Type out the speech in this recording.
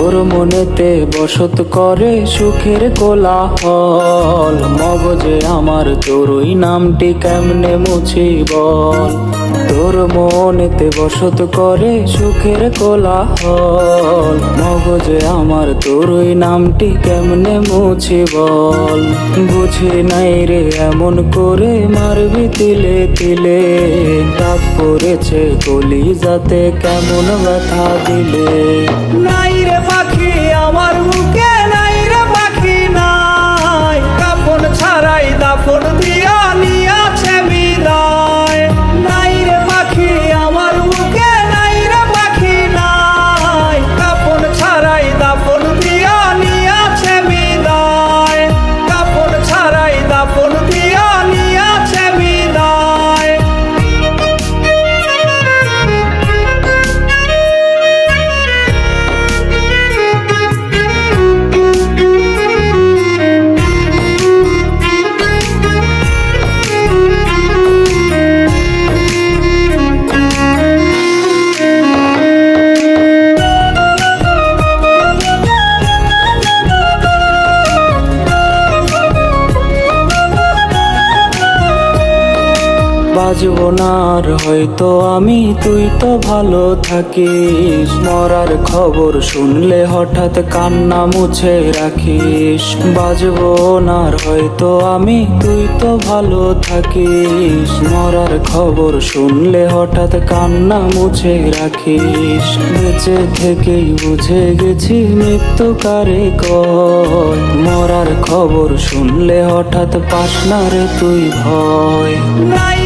তোর মনেতে বসত করে সুখের কোলাহল, মগজে আমার তোরই নামটি কেমনে মুছি বল। তোর মনেতে বসত করে সুখের কোলাহল, মগজে আমার তোরই নামটি কেমনে মুছি বল। বুঝি নাই রে এমন করে মারবি তিলে তিলে, ডাক পড়েছে কলিজাতে কেমন ব্যথা দিলে। নাই রে পাখি আমার বুকে, নাই রে পাখি নাই, কাফন ছাড়াই দাফন দিয়া নিয়াছে বিদায়। নাই রে পাখি আমার বুকে, নাই রে পাখি নাই, কাফন ছাড়াই দাফন দিয়া নিয়াছে বিদায়। কাফন ছাড়াই দাফন দিয়া নিয়াছে বিদায়। বাজবো না আর হয়তো আমি, তুই তো ভালো থাকিস। মরার খবর শুনলে হঠাৎ কান্না মুছে রাখিস। বাজবো না আর হয়তো আমি, তুই তো ভালো থাকিস। মরার খবর শুনলে হঠাৎ কান্না মুছে রাখিস। বেঁচে থেকেই বুঝে গেছি মৃত্যু কারে কয়, মরার খবর শুনলে হঠাৎ পাস না রে তুই ভয়। নাই